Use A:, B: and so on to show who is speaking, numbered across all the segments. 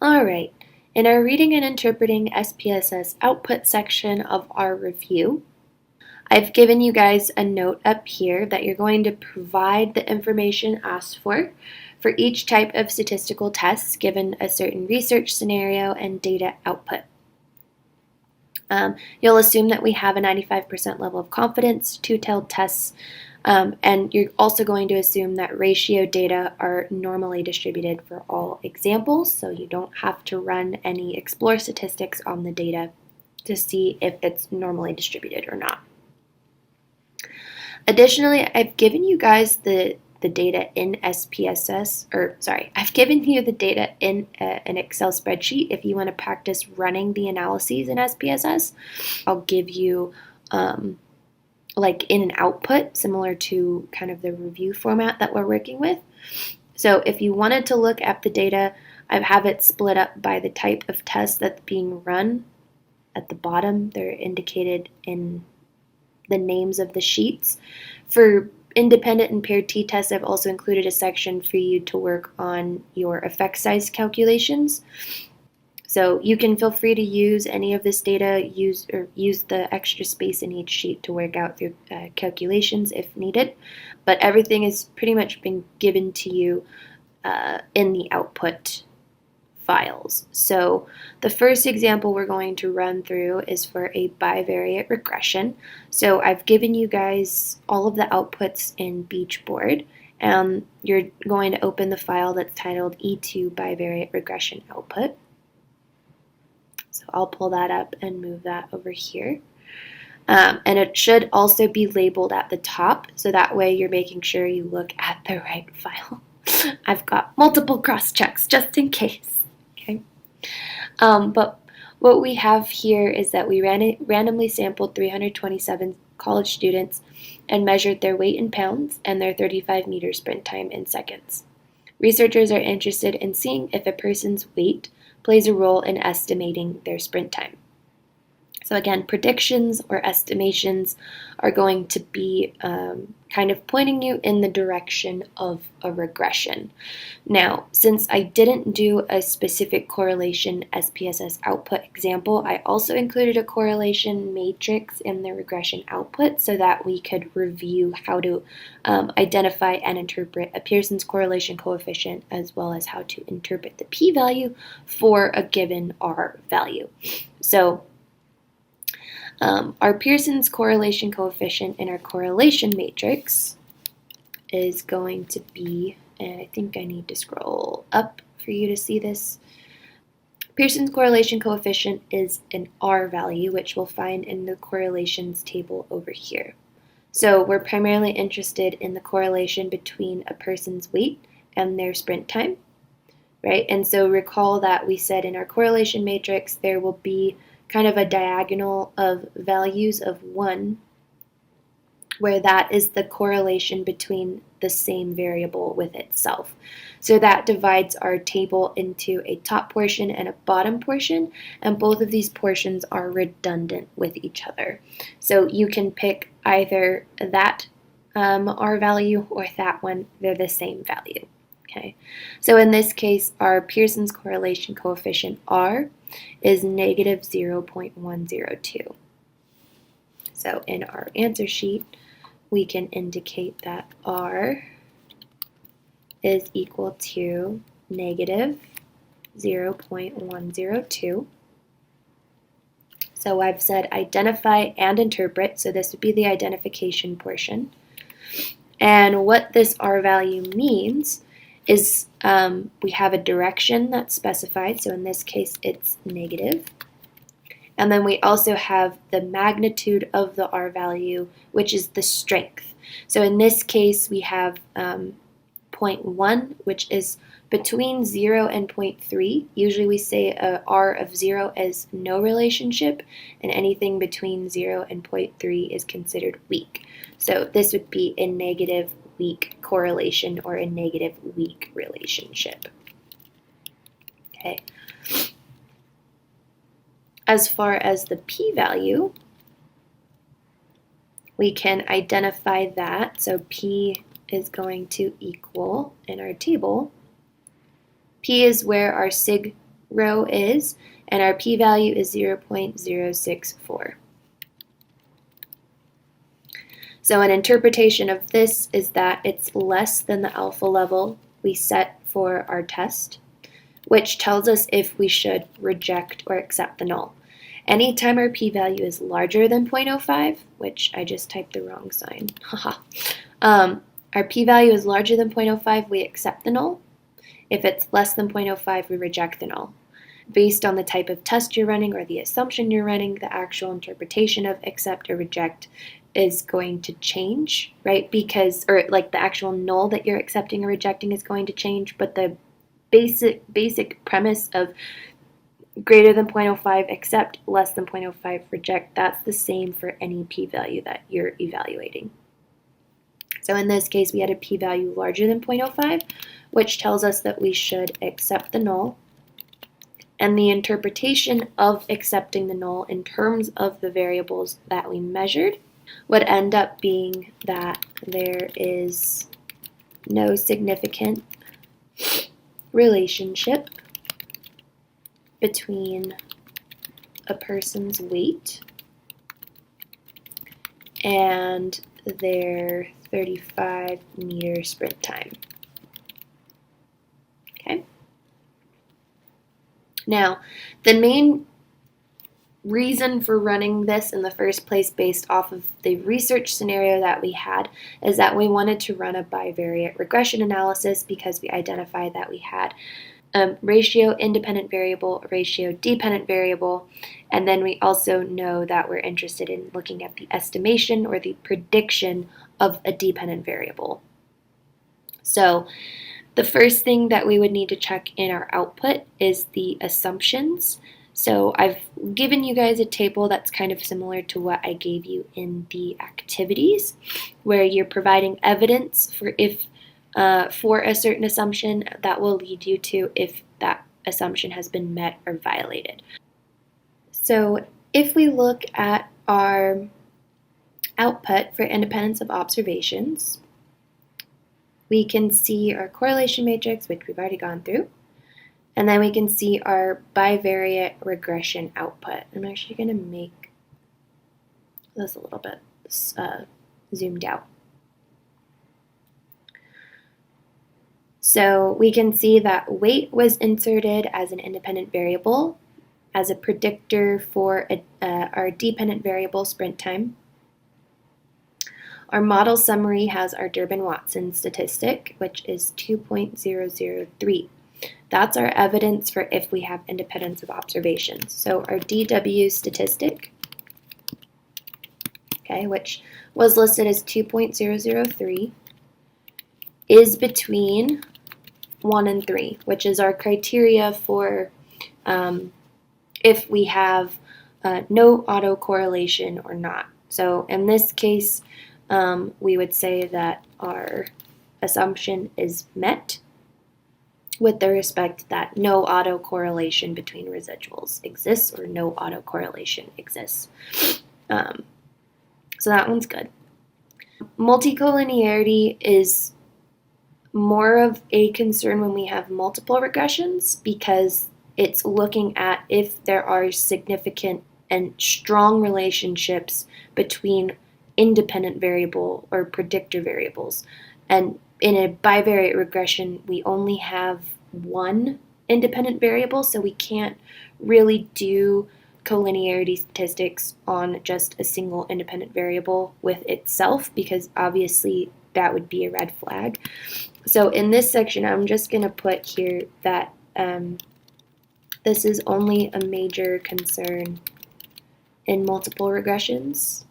A: All right, in our reading and interpreting SPSS output section of our review, I've given you guys a note up here that you're going to provide the information asked for each type of statistical tests given a certain research scenario and data output. You'll assume that we have a 95% level of confidence, two-tailed tests, and you're also going to assume that ratio data are normally distributed for all examples, so you don't have to run any explore statistics on the data to see if it's normally distributed or not. Additionally, I've given you guys the data in I've given you the data in an Excel spreadsheet. If you want to practice running the analyses in SPSS, I'll give you like in an output similar to kind of the review format that we're working with. So if you wanted to look at the data, I have it split up by the type of test that's being run. At the bottom, they're indicated in the names of the sheets. For independent and paired t-tests, I've also included a section for you to work on your effect size calculations. So you can feel free to use any of this data, use the extra space in each sheet to work out through calculations if needed. But everything has pretty much been given to you in the output files. So the first example we're going to run through is for a bivariate regression. So I've given you guys all of the outputs in Beachboard, and you're going to open the file that's titled E2 bivariate regression output. So I'll pull that up and move that over here. And it should also be labeled at the top, so that way you're making sure you look at the right file. I've got multiple cross checks just in case. Okay. But what we have here is that we randomly sampled 327 college students and measured their weight in pounds and their 35-meter sprint time in seconds. Researchers are interested in seeing if a person's weight plays a role in estimating their sprint time. So again, predictions or estimations are going to be kind of pointing you in the direction of a regression. Now, since I didn't do a specific correlation SPSS output example, I also included a correlation matrix in the regression output so that we could review how to identify and interpret a Pearson's correlation coefficient, as well as how to interpret the p-value for a given R value. So our Pearson's correlation coefficient in our correlation matrix is going to be, and I think I need to scroll up for you to see this. Pearson's correlation coefficient is an R value, which we'll find in the correlations table over here. So we're primarily interested in the correlation between a person's weight and their sprint time, right? And so recall that we said in our correlation matrix there will be kind of a diagonal of values of 1, where that is the correlation between the same variable with itself. So that divides our table into a top portion and a bottom portion, and both of these portions are redundant with each other. So you can pick either that R value or that one, they're the same value. Okay, so in this case, our Pearson's correlation coefficient R is negative 0.102. So in our answer sheet, we can indicate that R is equal to negative 0.102. So I've said identify and interpret, so this would be the identification portion. And what this R value means is we have a direction that's specified, so in this case it's negative. And then we also have the magnitude of the R value, which is the strength. So in this case we have 0.1, which is between 0 and 0.3. Usually we say a R of 0 is no relationship, and anything between 0 and 0.3 is considered weak. So this would be a negative weak correlation or a negative weak relationship. Okay. As far as the p-value, we can identify that. So p is going to equal, in our table, p is where our sig row is, and our p-value is 0.064. So an interpretation of this is that it's less than the alpha level we set for our test, which tells us if we should reject or accept the null. Anytime our p-value is larger than 0.05, which I just typed the wrong sign, our p-value is larger than 0.05, we accept the null. If it's less than 0.05, we reject the null. Based on the type of test you're running or the assumption you're running, the actual interpretation of accept or reject is going to change, right? Because, or like the actual null that you're accepting or rejecting is going to change, but the basic premise of greater than 0.05 accept, less than 0.05 reject, that's the same for any p-value that you're evaluating. So in this case, we had a p-value larger than 0.05, which tells us that we should accept the null. And the interpretation of accepting the null in terms of the variables that we measured would end up being that there is no significant relationship between a person's weight and their 35-meter sprint time. Okay. Now, the main reason for running this in the first place based off of the research scenario that we had is that we wanted to run a bivariate regression analysis because we identified that we had a ratio independent variable, a ratio dependent variable, and then we also know that we're interested in looking at the estimation or the prediction of a dependent variable. So the first thing that we would need to check in our output is the assumptions. So I've given you guys a table that's kind of similar to what I gave you in the activities, where you're providing evidence for a certain assumption that will lead you to if that assumption has been met or violated. So if we look at our output for independence of observations, we can see our correlation matrix, which we've already gone through, and then we can see our bivariate regression output. I'm actually going to make this a little bit zoomed out. So we can see that weight was inserted as an independent variable as a predictor for our dependent variable sprint time. Our model summary has our Durbin-Watson statistic, which is 2.003. That's our evidence for if we have independence of observations. So our DW statistic, okay, which was listed as 2.003, is between 1 and 3, which is our criteria for if we have no autocorrelation or not. So in this case, we would say that our assumption is met with the respect that no autocorrelation between residuals exists or no autocorrelation exists. So that one's good. Multicollinearity is more of a concern when we have multiple regressions because it's looking at if there are significant and strong relationships between independent variable or predictor variables. And in a bivariate regression, we only have one independent variable, so we can't really do collinearity statistics on just a single independent variable with itself because obviously that would be a red flag. So in this section, I'm just going to put here that this is only a major concern in multiple regressions.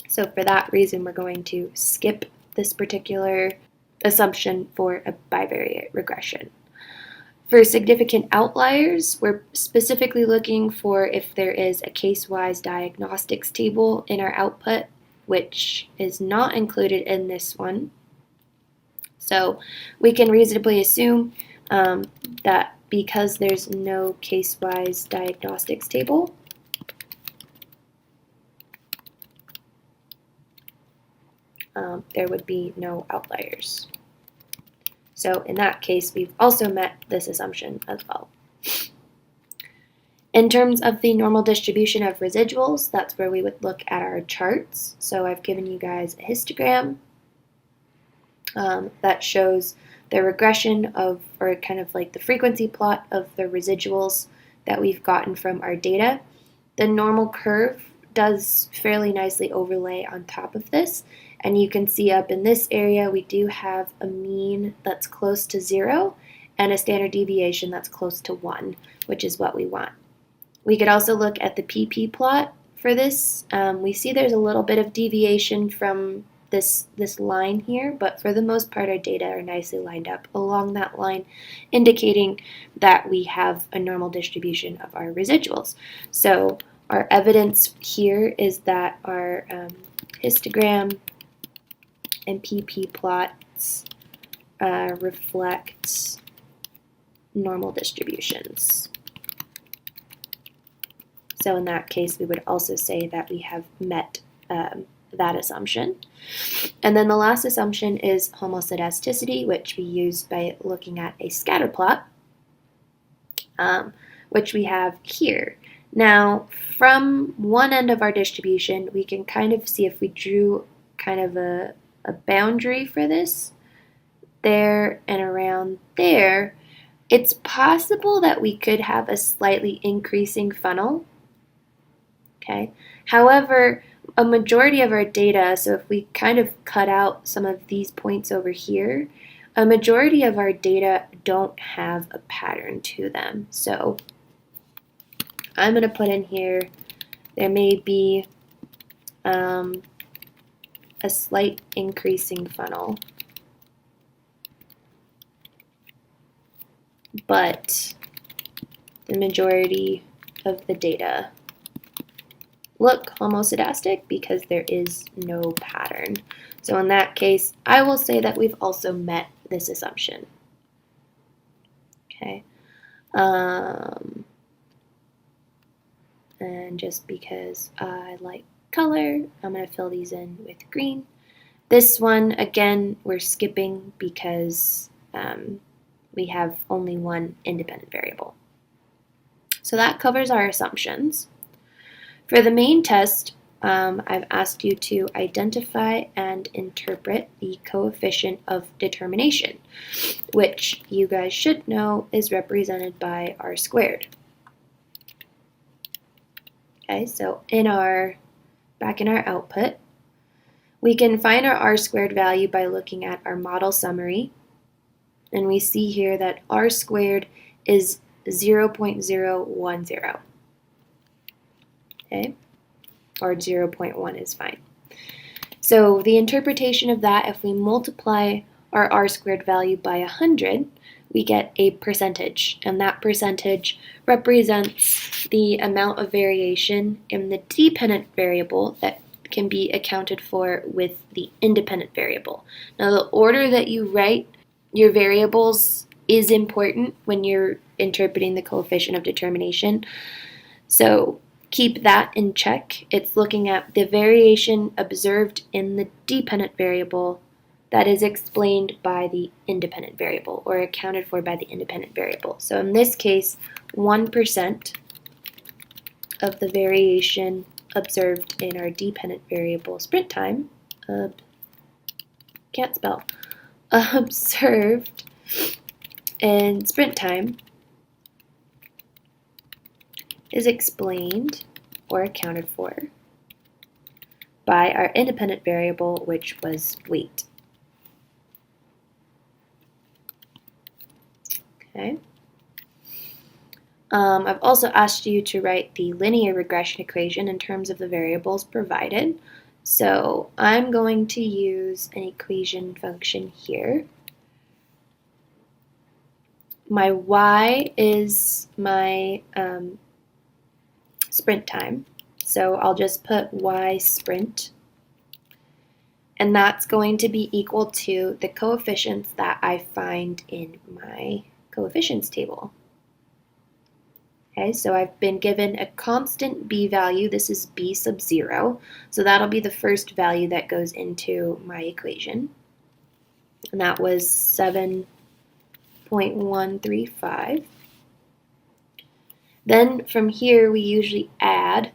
A: So for that reason, we're going to skip this particular assumption for a bivariate regression. For significant outliers, we're specifically looking for if there is a case-wise diagnostics table in our output, which is not included in this one. So we can reasonably assume that because there's no case-wise diagnostics table, there would be no outliers. So in that case, we've also met this assumption as well. In terms of the normal distribution of residuals, that's where we would look at our charts. So I've given you guys a histogram that shows the regression of, or kind of like the frequency plot of the residuals that we've gotten from our data. The normal curve does fairly nicely overlay on top of this, and you can see up in this area we do have a mean that's close to 0 and a standard deviation that's close to 1, which is what we want. We could also look at the PP plot for this. We see there's a little bit of deviation from this line here, but for the most part our data are nicely lined up along that line, indicating that we have a normal distribution of our residuals. So our evidence here is that our histogram and PP plots reflect normal distributions. So in that case, we would also say that we have met that assumption. And then the last assumption is homoscedasticity, which we use by looking at a scatter plot, which we have here. Now, from one end of our distribution, we can kind of see if we drew kind of a boundary for this, there and around there, it's possible that we could have a slightly increasing funnel. Okay. However, a majority of our data, so if we kind of cut out some of these points over here, a majority of our data don't have a pattern to them. So I'm going to put in here, there may be a slight increasing funnel, but the majority of the data look homoscedastic because there is no pattern. So in that case, I will say that we've also met this assumption. Okay. And just because I like color, I'm going to fill these in with green. This one, again, we're skipping because we have only one independent variable. So that covers our assumptions. For the main test, I've asked you to identify and interpret the coefficient of determination, which you guys should know is represented by r squared. Okay, so back in our output, we can find our r squared value by looking at our model summary, and we see here that r squared is 0.010. Okay, or 0.1 is fine. So the interpretation of that, if we multiply our r squared value by 100, we get a percentage, and that percentage represents the amount of variation in the dependent variable that can be accounted for with the independent variable. Now, the order that you write your variables is important when you're interpreting the coefficient of determination. So keep that in check. It's looking at the variation observed in the dependent variable that is explained by the independent variable or accounted for by the independent variable. So in this case, 1% of the variation observed in our dependent variable sprint time, can't spell, observed in sprint time is explained or accounted for by our independent variable, which was weight. Okay. I've also asked you to write the linear regression equation in terms of the variables provided. So I'm going to use an equation function here. My y is my sprint time. So I'll just put y sprint. And that's going to be equal to the coefficients that I find in my coefficients table. Okay, so I've been given a constant b value. This is b sub 0. So that'll be the first value that goes into my equation. And that was 7 0.135. Then from here, we usually add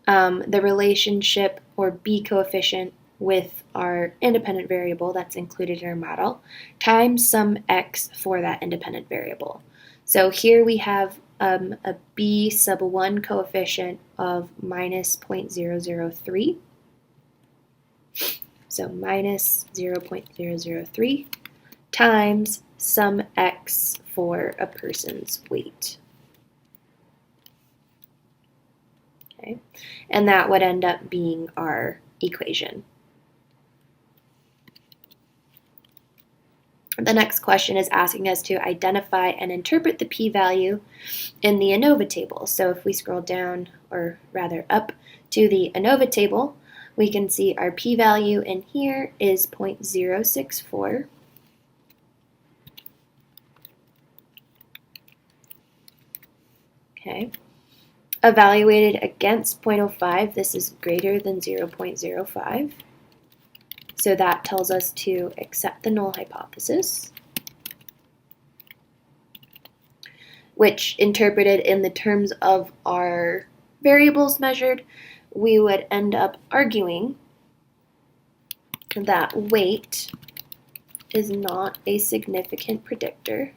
A: the relationship or B coefficient with our independent variable that's included in our model times some x for that independent variable. So here we have a B sub 1 coefficient of minus 0.003. So minus 0.003 times some x for a person's weight. Okay, and that would end up being our equation. The next question is asking us to identify and interpret the p-value in the ANOVA table. So if we scroll down, or rather up, to the ANOVA table, we can see our p-value in here is 0.064. Okay. Evaluated against 0.05, this is greater than 0.05. So that tells us to accept the null hypothesis, which interpreted in the terms of our variables measured, we would end up arguing that weight is not a significant predictor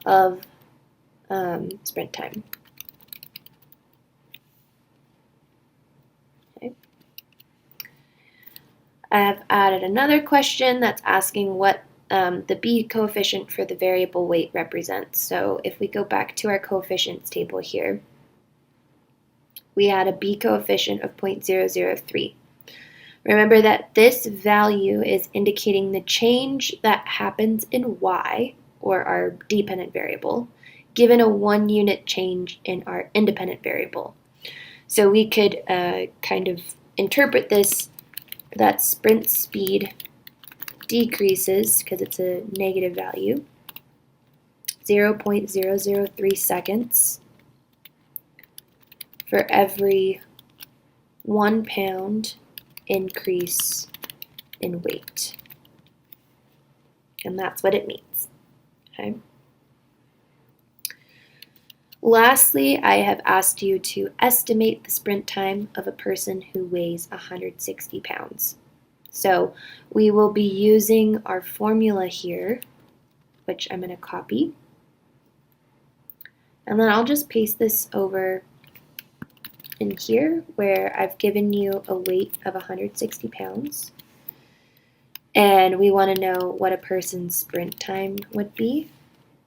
A: of sprint time. I have added another question that's asking what the B coefficient for the variable weight represents. So if we go back to our coefficients table here, we add a B coefficient of 0.003. Remember that this value is indicating the change that happens in Y, or our dependent variable, given a 1 unit change in our independent variable. So we could kind of interpret this that sprint speed decreases, because it's a negative value, 0.003 seconds for every 1 pound increase in weight. And that's what it means. Okay. Lastly, I have asked you to estimate the sprint time of a person who weighs 160 pounds. So we will be using our formula here, which I'm going to copy. And then I'll just paste this over in here where I've given you a weight of 160 pounds. And we want to know what a person's sprint time would be.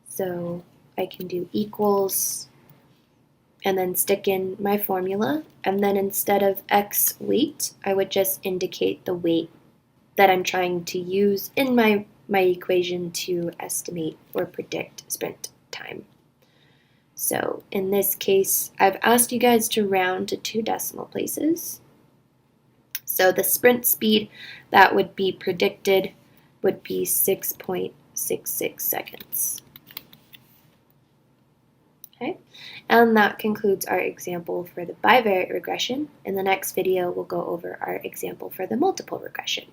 A: So I can do equals and then stick in my formula, and then instead of x weight, I would just indicate the weight that I'm trying to use in my equation to estimate or predict sprint time. So in this case, I've asked you guys to round to 2 decimal places. So the sprint speed that would be predicted would be 6.66 seconds. Okay, and that concludes our example for the bivariate regression. In the next video, we'll go over our example for the multiple regression.